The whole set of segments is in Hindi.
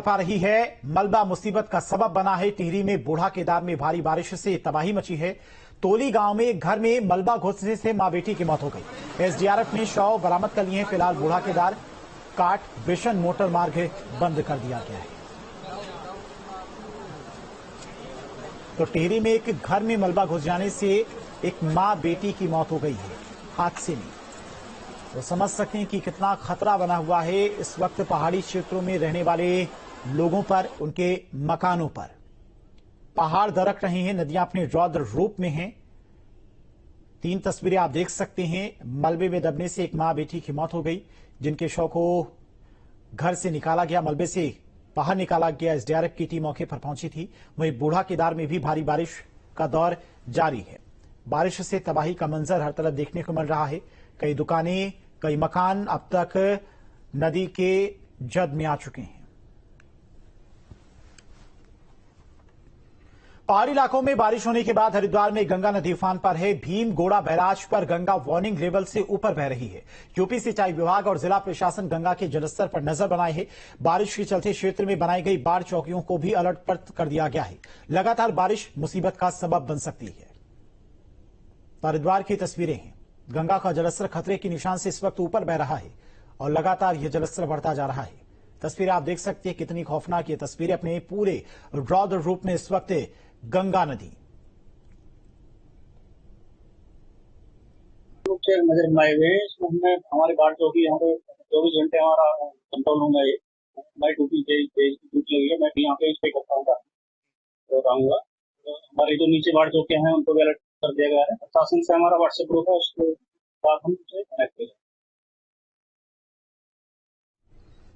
पा रही है। मलबा मुसीबत का सबब बना है। टिहरी में बूढ़ा केदार में भारी बारिश से तबाही मची है। तोली गांव में एक घर में मलबा घुसने से मां बेटी की मौत हो गई। एसडीआरएफ ने शव बरामद कर लिए हैं। फिलहाल बूढ़ा केदार काट बिशन मोटर मार्ग बंद कर दिया गया है। तो टिहरी में एक घर में मलबा घुस जाने से एक मां बेटी की मौत हो गई है हादसे में। तो समझ सकते हैं कि कितना खतरा बना हुआ है इस वक्त पहाड़ी क्षेत्रों में रहने वाले लोगों पर, उनके मकानों पर। पहाड़ दरक रहे हैं, नदियां अपने रौद्र रूप में हैं। 3 तस्वीरें आप देख सकते हैं। मलबे में दबने से एक मां बेटी की मौत हो गई, जिनके शव को घर से निकाला गया, मलबे से बाहर निकाला गया। एसडीआरएफ की टीम मौके पर पहुंची थी। वहीं बूढ़ा केदार में भी भारी बारिश का दौर जारी है। बारिश से तबाही का मंजर हर तरफ देखने को मिल रहा है। कई दुकानें, कई मकान अब तक नदी के जद में आ चुके हैं। पहाड़ी इलाकों में बारिश होने के बाद हरिद्वार में गंगा नदी उफान पर है। भीम गोड़ा बैराज पर गंगा वार्निंग लेवल से ऊपर बह रही है। यूपी सिंचाई विभाग और जिला प्रशासन गंगा के जलस्तर पर नजर बनाए है। बारिश के चलते क्षेत्र में बनाई गई बाढ़ चौकियों को भी अलर्ट पर कर दिया गया है। लगातार बारिश मुसीबत का सबब बन सकती है। हरिद्वार की तस्वीरें हैं। गंगा का जलस्तर खतरे के निशान से इस वक्त ऊपर बह रहा है और लगातार यह जलस्तर बढ़ता जा रहा है। तस्वीरें आप देख सकते हैं, कितनी खौफनाक ये तस्वीरें अपने पूरे रौद्र रूप में इस वक्त गंगा नदी। नजर बनाए हुए हैं। इसमें हमारे बाढ़ चौकी यहाँ पे 24 घंटे हमारा कंट्रोल रूम है। हमारी ड्यूटी लगी है। मैं यहाँ पे इस पे रहूंगा। तो हमारे जो नीचे बाढ़ चौके हैं उनको भी अलर्ट कर दिया गया है। प्रशासन से हमारा व्हाट्सएप ग्रुप है, उसके साथ हम कनेक्ट करें।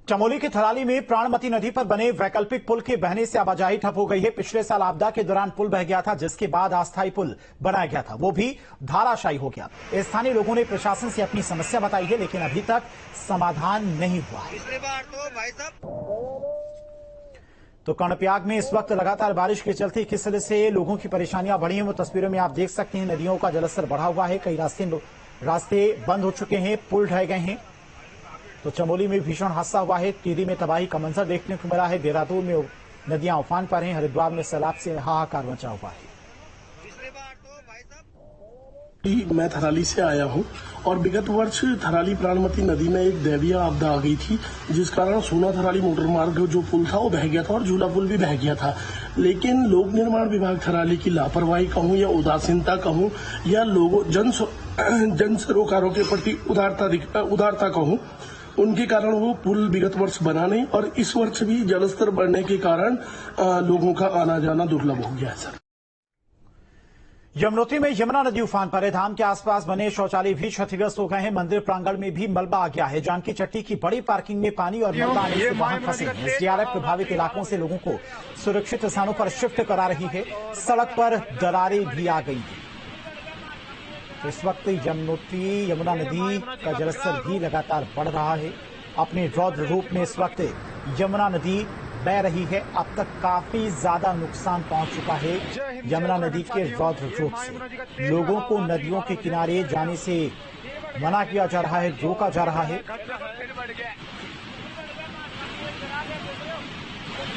चमोली के थराली में प्राणमती नदी पर बने वैकल्पिक पुल के बहने से आवाजाही ठप हो गई है। पिछले साल आपदा के दौरान पुल बह गया था, जिसके बाद अस्थायी पुल बनाया गया था, वो भी धाराशायी हो गया। स्थानीय लोगों ने प्रशासन से अपनी समस्या बताई है, लेकिन अभी तक समाधान नहीं हुआ है। तो कर्णप्रयाग में इस वक्त लगातार बारिश के चलते किस तरह से लोगों की परेशानियां बढ़ी हैं, वो तस्वीरों में आप देख सकते हैं। नदियों का जलस्तर बढ़ा हुआ है। कई रास्ते बंद हो चुके हैं, पुल ढह गए हैं। तो चमोली में भीषण हादसा हुआ है। टिहरी में तबाही का मंजर देखने को मिला है। देहरादून में नदियां उफान पर हैं। हरिद्वार में सैलाब से हाहाकार मचा हुआ है। मैं थराली से आया हूं और विगत वर्ष थराली प्राणमती नदी में एक दैवीय आपदा आ गई थी, जिस कारण सोना थराली मोटर मार्ग जो पुल था वो बह गया था और झूला पुल भी बह गया था। लेकिन लोक निर्माण विभाग थराली की लापरवाही कहूं या उदासीनता कहूं या लोगों जन सरोकारों के प्रति उदारता कहूं, उनके कारण वो पुल विगत वर्ष बना नहीं और इस वर्ष भी जलस्तर बढ़ने के कारण लोगों का आना जाना दुर्लभ हो गया है। सर, यमुनोत्री में यमुना नदी उफान पर है। धाम के आसपास बने शौचालय भी क्षतिग्रस्त हो गए हैं। मंदिर प्रांगण में भी मलबा आ गया है। जानकी चट्टी की बड़ी पार्किंग में पानी और मलबा आने से वाहन फंसे हैं। एसडीआरएफ प्रभावित इलाकों से लोगों को सुरक्षित स्थानों पर शिफ्ट करा रही है। सड़क पर दरारें भी आ गई हैं। तो इस वक्त यमुना नदी का जलस्तर भी लगातार बढ़ रहा है। अपने रौद्र रूप में इस वक्त यमुना नदी बह रही है। अब तक काफी ज्यादा नुकसान पहुंच चुका है यमुना नदी के रौद्र रूप से। लोगों को नदियों के किनारे जाने से मना किया जा रहा है, रोका जा रहा है।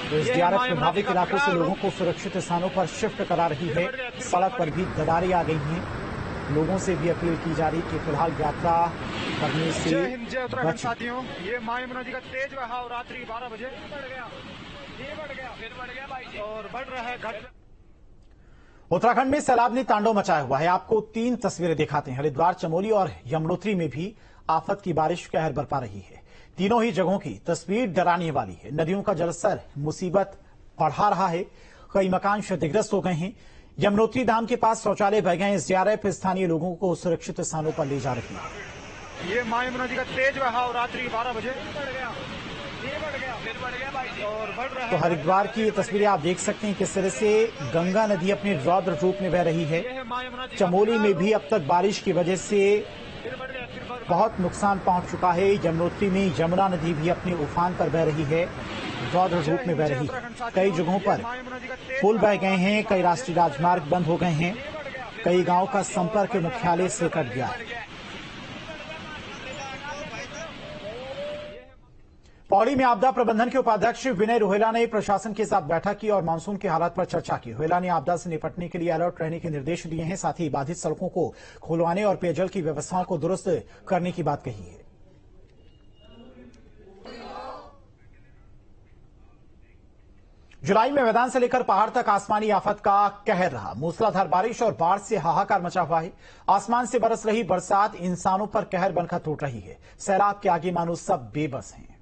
तो एसडीआरएफ प्रभावित इलाकों से लोगों को सुरक्षित स्थानों पर शिफ्ट करा रही है। सड़क पर भी दरारें आ गई हैं। लोगों से भी अपील की जा रही कि फिलहाल यात्रा करने से बचें। साथियों, ये मां यमुना जी का तेज बहाव रात्रि 12 बजे बढ़ गया और बढ़ रहा है घट। उत्तराखंड में सैलाब ने तांडव मचाया हुआ है। आपको 3 तस्वीरें दिखाते हैं। हरिद्वार, चमोली और यमुनोत्री में भी आफत की बारिश कहर बरपा रही है। तीनों ही जगहों की तस्वीर डराने वाली है। नदियों का जलस्तर मुसीबत बढ़ा रहा है। कई मकान क्षतिग्रस्त हो गए हैं। यमुनोत्री धाम के पास शौचालय बह गए। एसडीआरएफ स्थानीय लोगों को सुरक्षित स्थानों पर ले जा रही है। ये मां यमुना जी का तेज बहाव रात्रि 12 बजे बढ़ गया और बढ़ रहा है। तो हरिद्वार की ये तस्वीरें आप देख सकते हैं, किस तरह से गंगा नदी अपने रौद्र रूप में बह रही है। चमोली में भी अब तक बारिश की वजह से बहुत नुकसान पहुंच चुका है। यमुनोत्री में यमुना नदी भी अपने उफान पर बह रही है, रौद्र रूप में बह रही है। कई जगहों पर पुल बह गए हैं। कई राष्ट्रीय राजमार्ग बंद हो गए हैं। कई गांव का संपर्क मुख्यालय से कट गया है। पौड़ी में आपदा प्रबंधन के उपाध्यक्ष विनय रोहेला ने प्रशासन के साथ बैठक की और मानसून के हालात पर चर्चा की। रोहेला ने आपदा से निपटने के लिए अलर्ट रहने के निर्देश दिए हैं। साथ ही बाधित सड़कों को खुलवाने और पेयजल की व्यवस्थाओं को दुरुस्त करने की बात कही है। जुलाई में मैदान से लेकर पहाड़ तक आसमानी आफत का कहर रहा। मूसलाधार बारिश और बाढ़ से हाहाकार मचा हुआ है। आसमान से बरस रही बरसात इंसानों पर कहर बनकर टूट रही है। सैलाब के आगे मानो सब बेबस हैं।